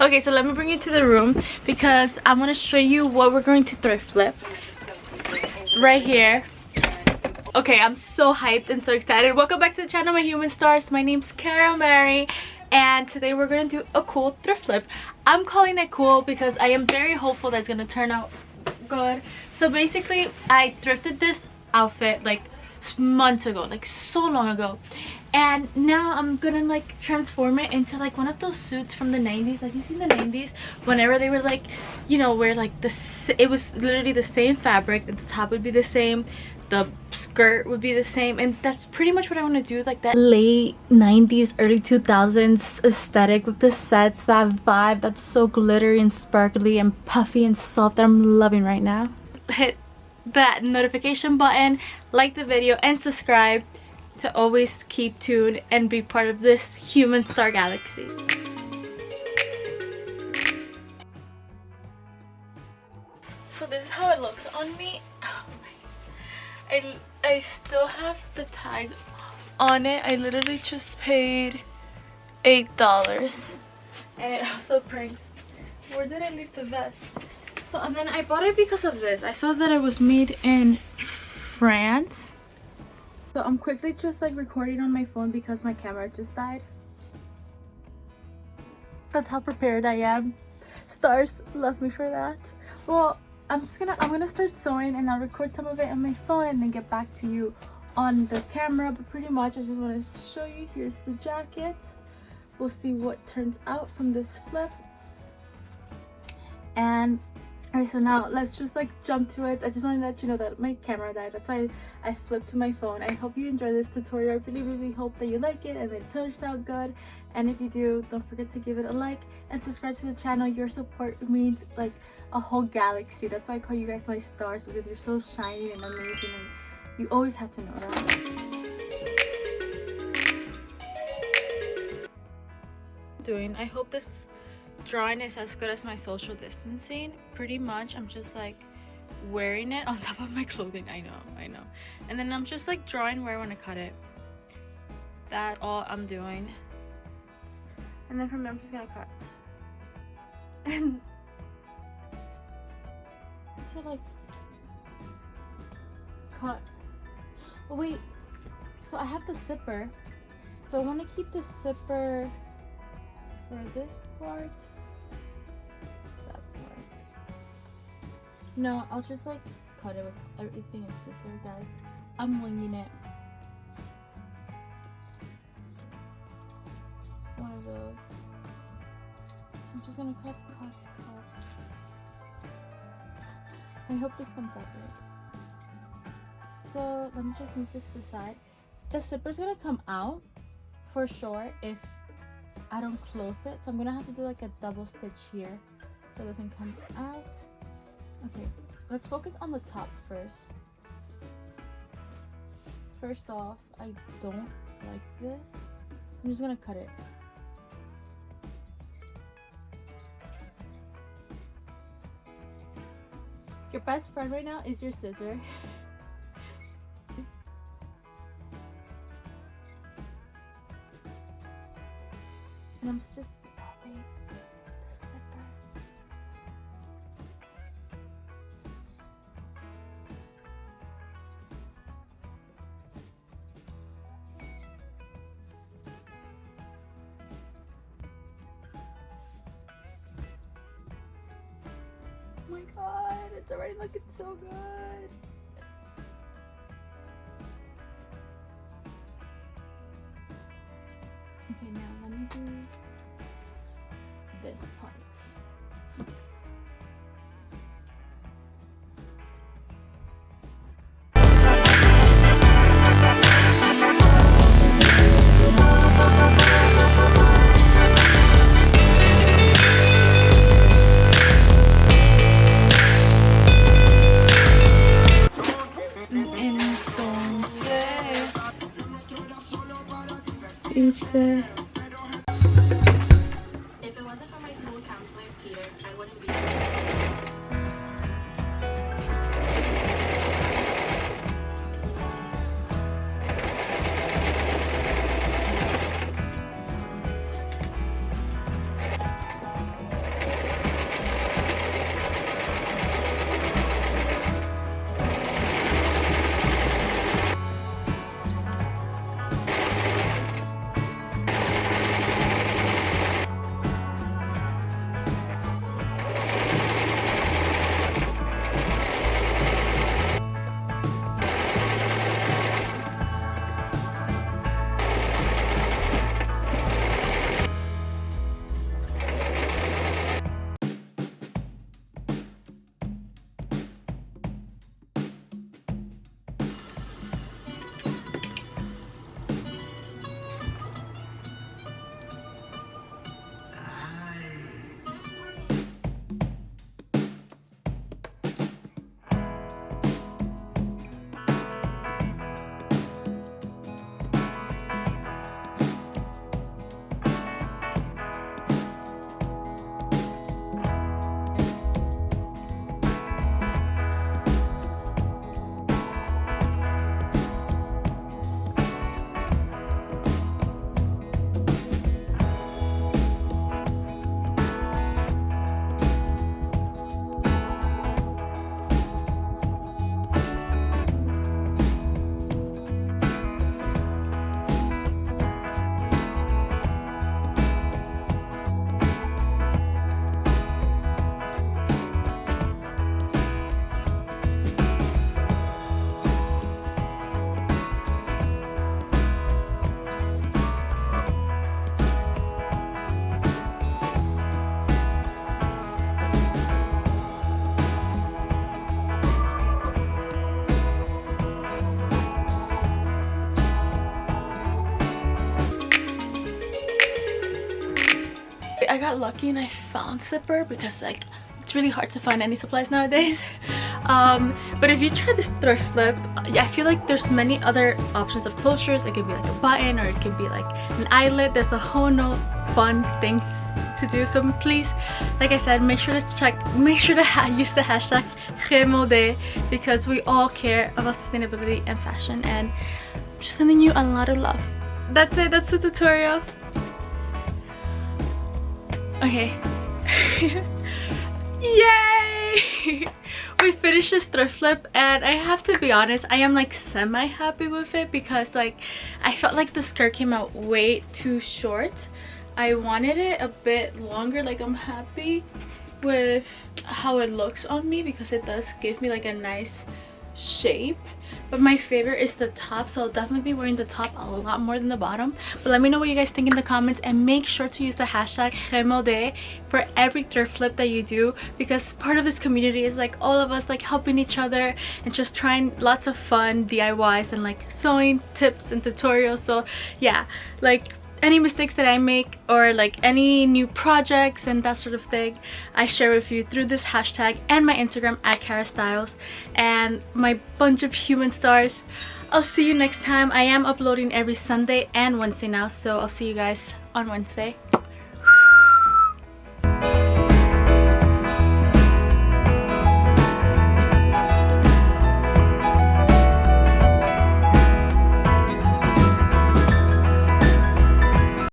Okay, so let me bring you to the room because I'm going to show you what we're going to thrift flip. Right here. Okay, I'm so hyped and so excited. Welcome back to the channel, my human stars. My name's kaaramary, and today we're going to do a cool thrift flip. I'm calling it cool because I am very hopeful that it's going to turn out good. So basically, I thrifted this outfit like months ago, like so long ago, and now I'm gonna like transform it into like one of those suits from the 90s. Like, you seen the 90s whenever they were like, you know, where like it was literally the same fabric, the top would be the same, the skirt would be the same, and that's pretty much what I want to do. Like that late 90s early 2000s aesthetic with the sets, that vibe that's so glittery and sparkly and puffy and soft that I'm loving right now. Hit that notification button, like the video, and subscribe to always keep tuned and be part of this human star galaxy. So this is how it looks on me. Oh my. I still have the tag on it. I literally just paid $8, and it also brings, where did I leave the vest? So, and then I bought it because of this. I saw that it was made in France. So I'm quickly just like recording on my phone because my camera just died. That's how prepared I am. Stars love me for that. Well, I'm gonna start sewing, and I'll record some of it on my phone and then get back to you on the camera. But pretty much I just wanted to show you. Here's the jacket. We'll see what turns out from this flip. And alright, so now let's just like jump to it. I just want to let you know that my camera died. That's why I flipped to my phone. I hope you enjoy this tutorial. I really hope that you like it and it turns out good. And if you do, don't forget to give it a like and subscribe to the channel. Your support means like a whole galaxy. That's why I call you guys my stars, because you're so shiny and amazing, and you always have to know that. I hope this drawing is as good as my social distancing. Pretty much I'm just like wearing it on top of my clothing. I know, and then I'm just like drawing where I want to cut it. That's all I'm doing, and then from there I'm just gonna cut. And to like cut. Oh wait, so I have the zipper, so I want to keep the zipper for this part, that part. No, I'll just like cut it with everything in scissors, guys. I'm winging it. It's one of those. So I'm just gonna cut. I hope this comes out right. So let me just move this to the side. The zipper's gonna come out for sure if I don't close it, so I'm gonna have to do like a double stitch here so it doesn't come out. Okay, let's focus on the top first. First off, I don't like this. I'm just gonna cut it. Your best friend right now is your scissor. And I'm just pulling the zipper. Oh my god, it's already looking so good. Okay, now let me do this part. If it wasn't for my school counselor, got lucky and I found zipper because like it's really hard to find any supplies nowadays. But if you try this thrift flip, I feel like there's many other options of closures. It could be like a button, or it could be like an eyelet. There's a whole no fun things to do. So please, like I said, make sure to use the hashtag 𝖘𝖆𝖉𝖉 because we all care about sustainability and fashion, and I'm just sending you a lot of love. That's it. That's the tutorial. Okay. Yay! We finished this thrift flip, and I have to be honest, I am like semi happy with it because like I felt like the skirt came out way too short. I wanted it a bit longer. Like I'm happy with how it looks on me because it does give me like a nice shape. But my favorite is the top, so I'll definitely be wearing the top a lot more than the bottom. But let me know what you guys think in the comments, and make sure to use the hashtag 𝖘𝖆𝖉𝖉 for every thrift flip that you do, because part of this community is like all of us like helping each other and just trying lots of fun DIYs and like sewing tips and tutorials. So yeah, like any mistakes that I make or like any new projects and that sort of thing, I share with you through this hashtag and my Instagram at @karastyles and my bunch of human stars. I'll see you next time. I am uploading every Sunday and Wednesday now, so I'll see you guys on Wednesday.